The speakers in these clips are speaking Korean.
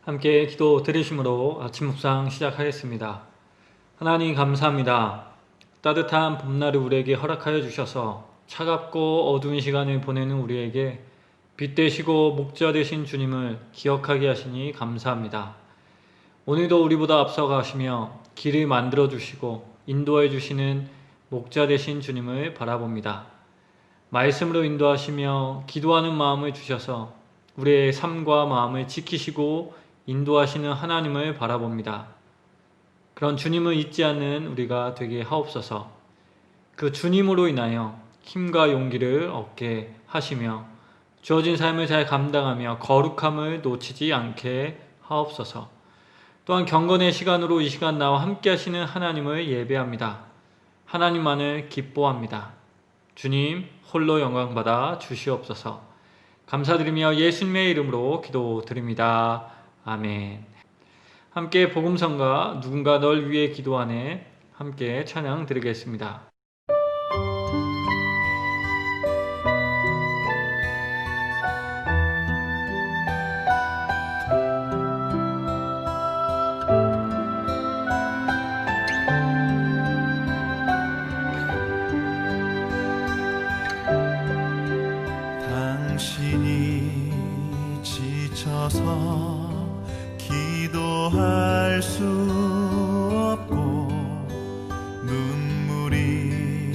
함께 기도 드리심으로 아침 묵상 시작하겠습니다. 하나님 감사합니다. 따뜻한 봄날을 우리에게 허락하여 주셔서 차갑고 어두운 시간을 보내는 우리에게 빛 되시고 목자 되신 주님을 기억하게 하시니 감사합니다. 오늘도 우리보다 앞서가시며 길을 만들어 주시고 인도해 주시는 목자 되신 주님을 바라봅니다. 말씀으로 인도하시며 기도하는 마음을 주셔서 우리의 삶과 마음을 지키시고 인도하시는 하나님을 바라봅니다. 그런 주님을 잊지 않는 우리가 되게 하옵소서. 그 주님으로 인하여 힘과 용기를 얻게 하시며 주어진 삶을 잘 감당하며 거룩함을 놓치지 않게 하옵소서. 또한 경건의 시간으로 이 시간 나와 함께 하시는 하나님을 예배합니다. 하나님만을 기뻐합니다. 주님 홀로 영광받아 주시옵소서. 감사드리며 예수님의 이름으로 기도드립니다. 아멘. 함께 복음성가 누군가 널 위해 기도하네 함께 찬양 드리겠습니다. 당신이 지쳐서 기도할 수 없고 눈물이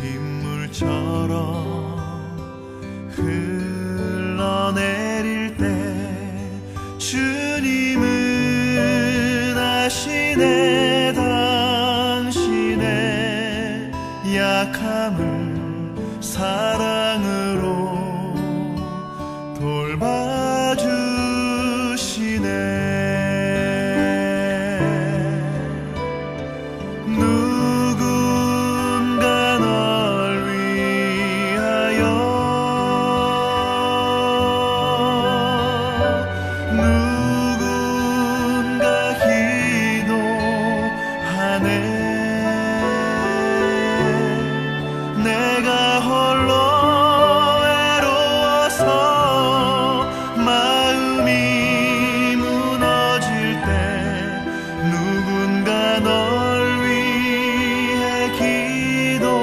빗물처럼 흘러내릴 때 주님은 아시네 당신의 약함을 사랑으로 돌봐주시네. 누군가 널 위하여 누군가 기도하네. 내가 홀로 외로워서 마음이 무너질 때 누군가 널 위해 기도하네.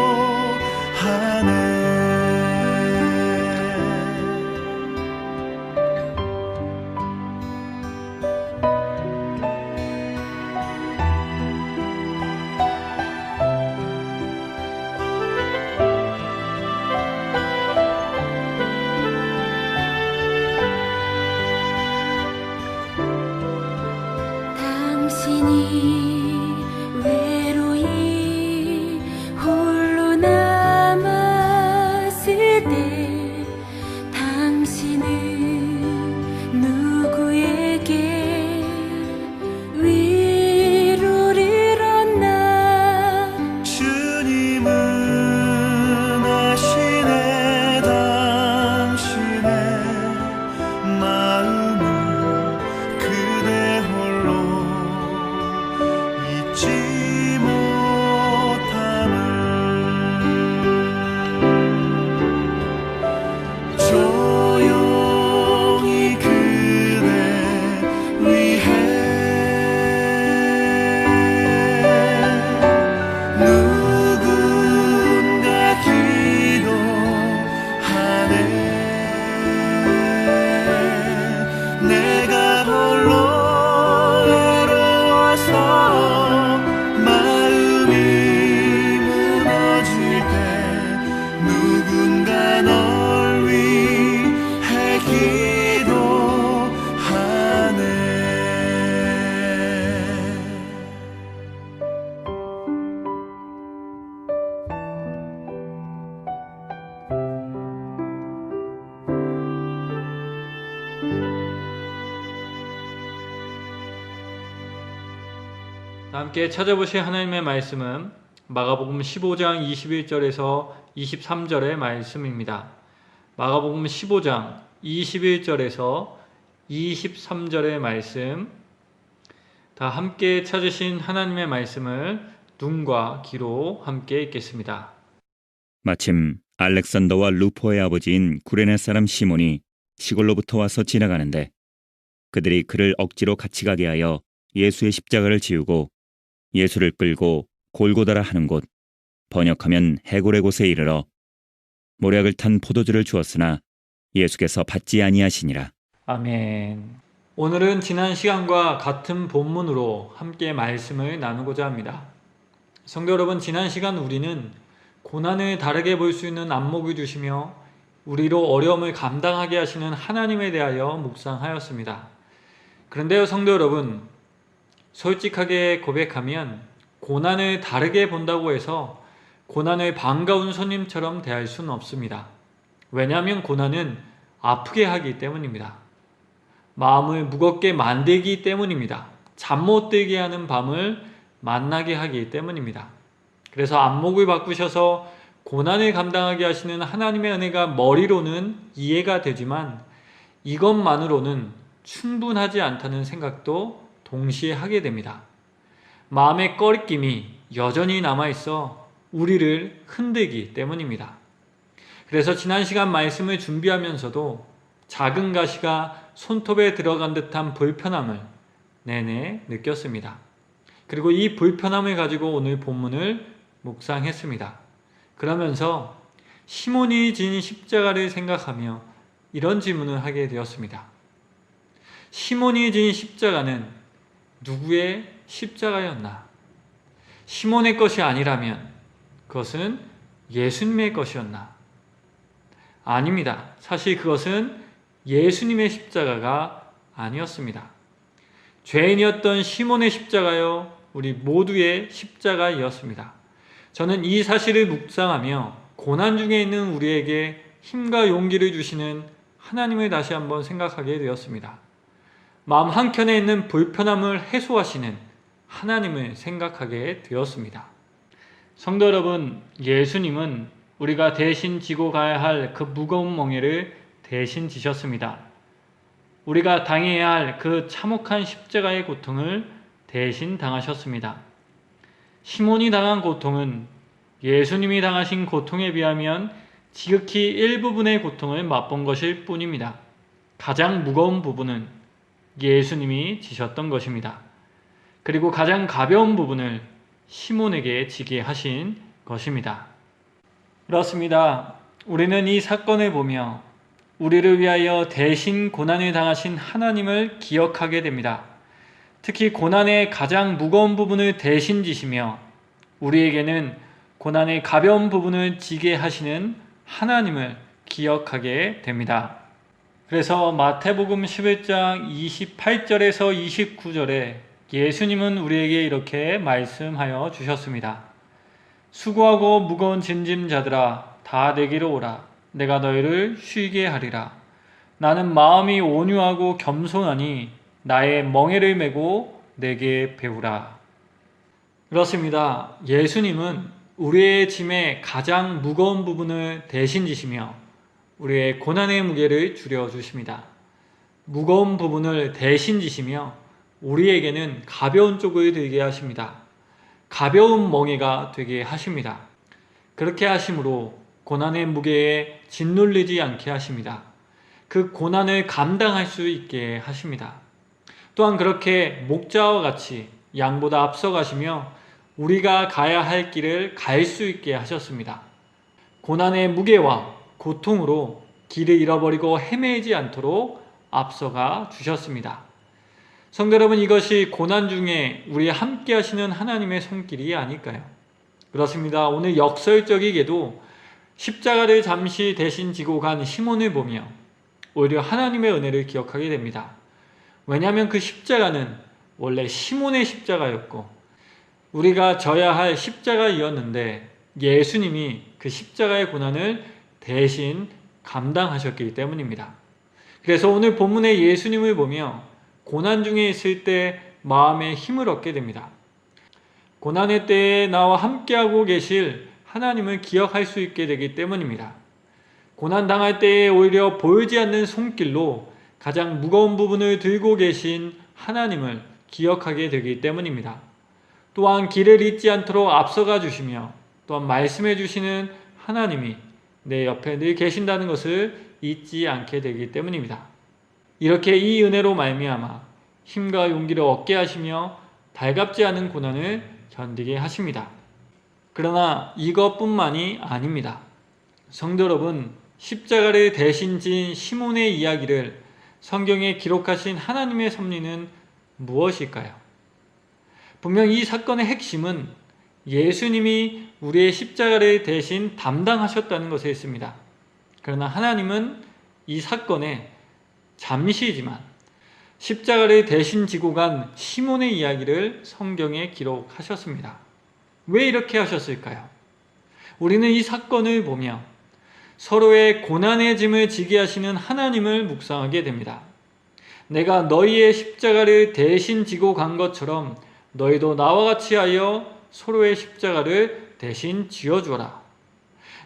당신이 외로이 홀로 남았을 때 당신은 누구에게 위로를 얻나. 주님은 아시네 당신의 마음을 그대 홀로 잊지 못함을. 조용히 그대 위해 누군가 기도하네. 내가 홀로 외로워서 마음이 무너질 때 누군가 널 위해 기도하네. 함께 찾아보실 하나님의 말씀은 마가복음 15장 21절에서 23절의 말씀입니다. 마가복음 15장 21절에서 23절의 말씀, 다 함께 찾으신 하나님의 말씀을 눈과 귀로 함께 읽겠습니다. 마침 알렉산더와 루포의 아버지인 구레네 사람 시몬이 시골로부터 와서 지나가는데 그들이 그를 억지로 같이 가게 하여 예수의 십자가를 지우고 예수를 끌고 골고다라 하는 곳, 번역하면 해골의 곳에 이르러 모략을 탄 포도주를 주었으나 예수께서 받지 아니하시니라. 아멘. 오늘은 지난 시간과 같은 본문으로 함께 말씀을 나누고자 합니다. 성도 여러분, 지난 시간 우리는 고난을 다르게 볼 수 있는 안목을 주시며 우리로 어려움을 감당하게 하시는 하나님에 대하여 묵상하였습니다. 그런데요, 성도 여러분, 솔직하게 고백하면 고난을 다르게 본다고 해서 고난을 반가운 손님처럼 대할 수는 없습니다. 왜냐하면 고난은 아프게 하기 때문입니다. 마음을 무겁게 만들기 때문입니다. 잠 못 들게 하는 밤을 만나게 하기 때문입니다. 그래서 안목을 바꾸셔서 고난을 감당하게 하시는 하나님의 은혜가 머리로는 이해가 되지만 이것만으로는 충분하지 않다는 생각도 동시에 하게 됩니다. 마음의 꺼리낌이 여전히 남아있어 우리를 흔들기 때문입니다. 그래서 지난 시간 말씀을 준비하면서도 작은 가시가 손톱에 들어간 듯한 불편함을 내내 느꼈습니다. 그리고 이 불편함을 가지고 오늘 본문을 묵상했습니다. 그러면서 시몬이 진 십자가를 생각하며 이런 질문을 하게 되었습니다. 시몬이 진 십자가는 누구의 십자가였나? 시몬의 것이 아니라면 그것은 예수님의 것이었나? 아닙니다. 사실 그것은 예수님의 십자가가 아니었습니다. 죄인이었던 시몬의 십자가요, 우리 모두의 십자가이었습니다. 저는 이 사실을 묵상하며 고난 중에 있는 우리에게 힘과 용기를 주시는 하나님을 다시 한번 생각하게 되었습니다. 마음 한켠에 있는 불편함을 해소하시는 하나님을 생각하게 되었습니다. 성도 여러분, 예수님은 우리가 대신 지고 가야 할 그 무거운 멍에를 대신 지셨습니다. 우리가 당해야 할 그 참혹한 십자가의 고통을 대신 당하셨습니다. 시몬이 당한 고통은 예수님이 당하신 고통에 비하면 지극히 일부분의 고통을 맛본 것일 뿐입니다. 가장 무거운 부분은 예수님이 지셨던 것입니다. 그리고 가장 가벼운 부분을 시몬에게 지게 하신 것입니다. 그렇습니다. 우리는 이 사건을 보며 우리를 위하여 대신 고난을 당하신 하나님을 기억하게 됩니다. 특히 고난의 가장 무거운 부분을 대신 지시며 우리에게는 고난의 가벼운 부분을 지게 하시는 하나님을 기억하게 됩니다. 그래서 마태복음 11장 28절에서 29절에 예수님은 우리에게 이렇게 말씀하여 주셨습니다. 수고하고 무거운 짐짐자들아 다 내게로 오라. 내가 너희를 쉬게 하리라. 나는 마음이 온유하고 겸손하니 나의 멍에를 메고 내게 배우라. 그렇습니다. 예수님은 우리의 짐의 가장 무거운 부분을 대신 지시며 우리의 고난의 무게를 줄여주십니다. 무거운 부분을 대신 지시며 우리에게는 가벼운 쪽을 들게 하십니다. 가벼운 멍에가 되게 하십니다. 그렇게 하심으로 고난의 무게에 짓눌리지 않게 하십니다. 그 고난을 감당할 수 있게 하십니다. 또한 그렇게 목자와 같이 양보다 앞서가시며 우리가 가야 할 길을 갈 수 있게 하셨습니다. 고난의 무게와 고통으로 길을 잃어버리고 헤매지 않도록 앞서가 주셨습니다. 성도 여러분, 이것이 고난 중에 우리 함께 하시는 하나님의 손길이 아닐까요? 그렇습니다. 오늘 역설적이게도 십자가를 잠시 대신 지고 간 시몬을 보며 오히려 하나님의 은혜를 기억하게 됩니다. 왜냐하면 그 십자가는 원래 시몬의 십자가였고 우리가 져야 할 십자가이었는데 예수님이 그 십자가의 고난을 대신 감당하셨기 때문입니다. 그래서 오늘 본문의 예수님을 보며 고난 중에 있을 때 마음에 힘을 얻게 됩니다. 고난의 때에 나와 함께하고 계실 하나님을 기억할 수 있게 되기 때문입니다. 고난당할 때에 오히려 보이지 않는 손길로 가장 무거운 부분을 들고 계신 하나님을 기억하게 되기 때문입니다. 또한 길을 잊지 않도록 앞서가 주시며 또한 말씀해 주시는 하나님이 내 옆에 늘 계신다는 것을 잊지 않게 되기 때문입니다. 이렇게 이 은혜로 말미암아 힘과 용기를 얻게 하시며 달갑지 않은 고난을 견디게 하십니다. 그러나 이것뿐만이 아닙니다. 성도 여러분, 십자가를 대신 진 시몬의 이야기를 성경에 기록하신 하나님의 섭리는 무엇일까요? 분명 이 사건의 핵심은 예수님이 우리의 십자가를 대신 담당하셨다는 것에 있습니다. 그러나 하나님은 이 사건에 잠시지만 십자가를 대신 지고 간 시몬의 이야기를 성경에 기록하셨습니다. 왜 이렇게 하셨을까요? 우리는 이 사건을 보며 서로의 고난의 짐을 지게 하시는 하나님을 묵상하게 됩니다. 내가 너희의 십자가를 대신 지고 간 것처럼 너희도 나와 같이 하여 서로의 십자가를 대신 지어주어라.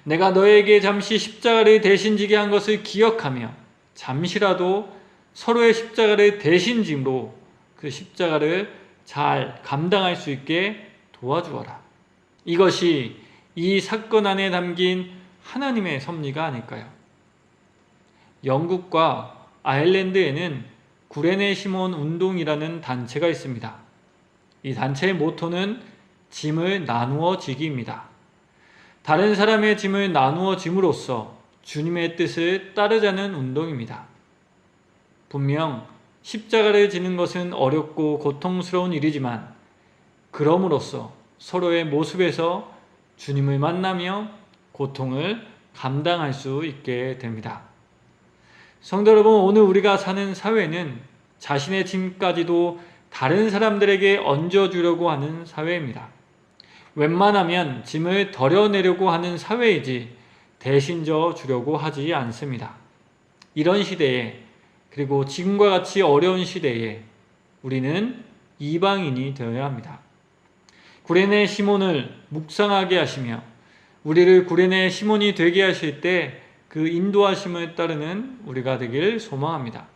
내가 너에게 잠시 십자가를 대신 지게 한 것을 기억하며 잠시라도 서로의 십자가를 대신 짐으로 그 십자가를 잘 감당할 수 있게 도와주어라. 이것이 이 사건 안에 담긴 하나님의 섭리가 아닐까요? 영국과 아일랜드에는 구레네 시몬 운동이라는 단체가 있습니다. 이 단체의 모토는 짐을 나누어 지기입니다. 다른 사람의 짐을 나누어 짐으로써 주님의 뜻을 따르자는 운동입니다. 분명 십자가를 지는 것은 어렵고 고통스러운 일이지만 그럼으로써 서로의 모습에서 주님을 만나며 고통을 감당할 수 있게 됩니다. 성도 여러분, 오늘 우리가 사는 사회는 자신의 짐까지도 다른 사람들에게 얹어주려고 하는 사회입니다. 웬만하면 짐을 덜어내려고 하는 사회이지 대신 져 주려고 하지 않습니다. 이런 시대에, 그리고 지금과 같이 어려운 시대에 우리는 이방인이 되어야 합니다. 구레네 시몬을 묵상하게 하시며 우리를 구레네 시몬이 되게 하실 때 그 인도하심을 따르는 우리가 되길 소망합니다.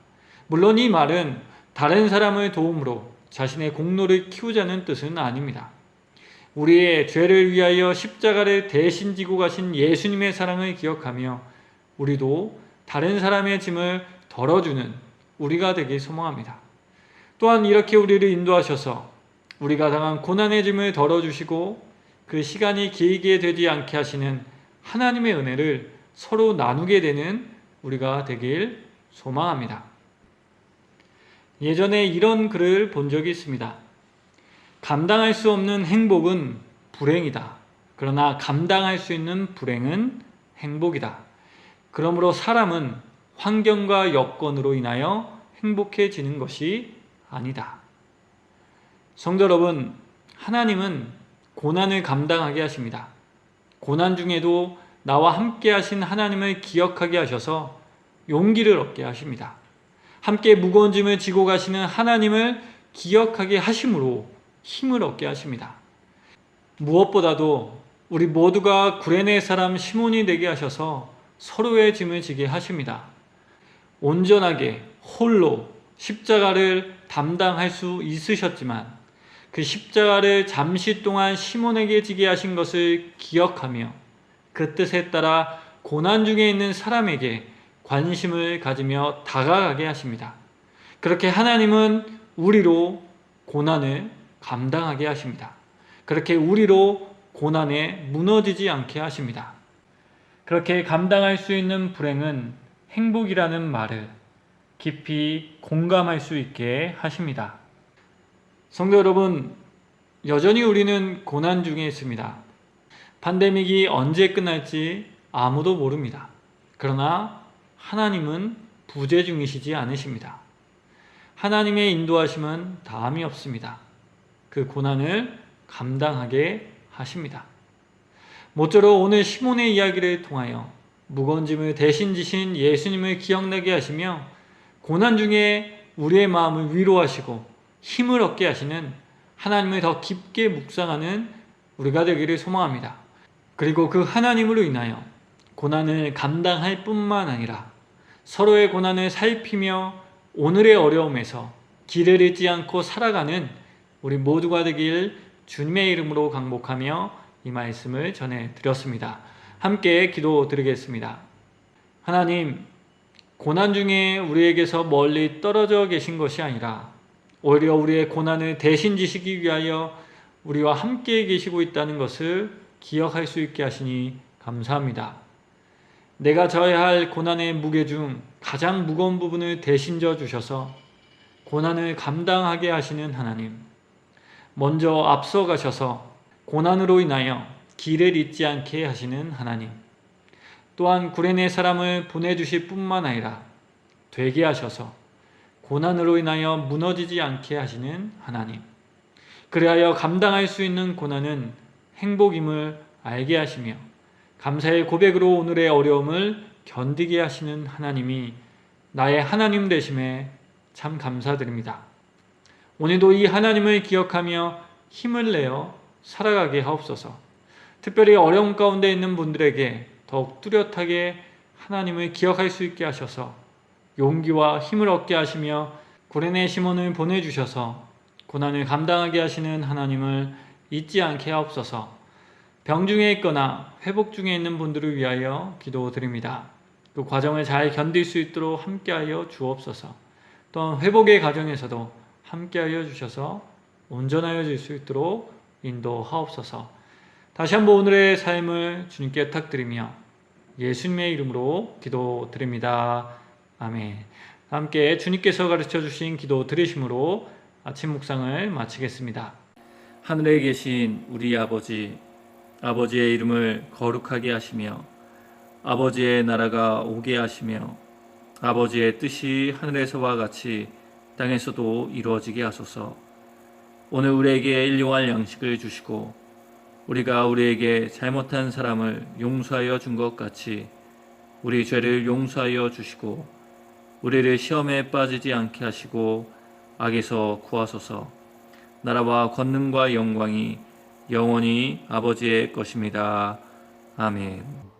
물론 이 말은 다른 사람을 도움으로 자신의 공로를 키우자는 뜻은 아닙니다. 우리의 죄를 위하여 십자가를 대신 지고 가신 예수님의 사랑을 기억하며 우리도 다른 사람의 짐을 덜어주는 우리가 되길 소망합니다. 또한 이렇게 우리를 인도하셔서 우리가 당한 고난의 짐을 덜어주시고 그 시간이 길게 되지 않게 하시는 하나님의 은혜를 서로 나누게 되는 우리가 되길 소망합니다. 예전에 이런 글을 본 적이 있습니다. 감당할 수 없는 행복은 불행이다. 그러나 감당할 수 있는 불행은 행복이다. 그러므로 사람은 환경과 여건으로 인하여 행복해지는 것이 아니다. 성도 여러분, 하나님은 고난을 감당하게 하십니다. 고난 중에도 나와 함께 하신 하나님을 기억하게 하셔서 용기를 얻게 하십니다. 함께 무거운 짐을 지고 가시는 하나님을 기억하게 하심으로 힘을 얻게 하십니다. 무엇보다도 우리 모두가 구레네 사람 시몬이 되게 하셔서 서로의 짐을 지게 하십니다. 온전하게 홀로 십자가를 담당할 수 있으셨지만 그 십자가를 잠시 동안 시몬에게 지게 하신 것을 기억하며 그 뜻에 따라 고난 중에 있는 사람에게 관심을 가지며 다가가게 하십니다. 그렇게 하나님은 우리로 고난을 감당하게 하십니다. 그렇게 우리로 고난에 무너지지 않게 하십니다. 그렇게 감당할 수 있는 불행은 행복이라는 말을 깊이 공감할 수 있게 하십니다. 성도 여러분, 여전히 우리는 고난 중에 있습니다. 팬데믹이 언제 끝날지 아무도 모릅니다. 그러나 하나님은 부재 중이시지 않으십니다. 하나님의 인도하심은 다함이 없습니다. 그 고난을 감당하게 하십니다. 모쪼록 오늘 시몬의 이야기를 통하여 무거운 짐을 대신 지신 예수님을 기억나게 하시며 고난 중에 우리의 마음을 위로하시고 힘을 얻게 하시는 하나님을 더 깊게 묵상하는 우리가 되기를 소망합니다. 그리고 그 하나님으로 인하여 고난을 감당할 뿐만 아니라 서로의 고난을 살피며 오늘의 어려움에서 길을 잃지 않고 살아가는 우리 모두가 되길 주님의 이름으로 강복하며 이 말씀을 전해드렸습니다. 함께 기도드리겠습니다. 하나님, 고난 중에 우리에게서 멀리 떨어져 계신 것이 아니라 오히려 우리의 고난을 대신 지시기 위하여 우리와 함께 계시고 있다는 것을 기억할 수 있게 하시니 감사합니다. 내가 져야 할 고난의 무게 중 가장 무거운 부분을 대신 져 주셔서 고난을 감당하게 하시는 하나님, 먼저 앞서 가셔서 고난으로 인하여 길을 잇지 않게 하시는 하나님, 또한 구레네 사람을 보내주실 뿐만 아니라 되게 하셔서 고난으로 인하여 무너지지 않게 하시는 하나님, 그리하여 감당할 수 있는 고난은 행복임을 알게 하시며 감사의 고백으로 오늘의 어려움을 견디게 하시는 하나님이 나의 하나님 되심에 참 감사드립니다. 오늘도 이 하나님을 기억하며 힘을 내어 살아가게 하옵소서. 특별히 어려움 가운데 있는 분들에게 더욱 뚜렷하게 하나님을 기억할 수 있게 하셔서 용기와 힘을 얻게 하시며 구레네 시몬을 보내주셔서 고난을 감당하게 하시는 하나님을 잊지 않게 하옵소서. 병 중에 있거나 회복 중에 있는 분들을 위하여 기도드립니다. 그 과정을 잘 견딜 수 있도록 함께하여 주옵소서. 또한 회복의 과정에서도 함께하여 주셔서 온전하여 질 수 있도록 인도하옵소서. 다시 한번 오늘의 삶을 주님께 부탁드리며 예수님의 이름으로 기도드립니다. 아멘. 함께 주님께서 가르쳐 주신 기도 들으심으로 아침 묵상을 마치겠습니다. 하늘에 계신 우리 아버지, 아버지의 이름을 거룩하게 하시며 아버지의 나라가 오게 하시며 아버지의 뜻이 하늘에서와 같이 땅에서도 이루어지게 하소서. 오늘 우리에게 일용할 양식을 주시고 우리가 우리에게 잘못한 사람을 용서하여 준 것 같이 우리 죄를 용서하여 주시고 우리를 시험에 빠지지 않게 하시고 악에서 구하소서. 나라와 권능과 영광이 영원히 아버지의 것입니다. 아멘.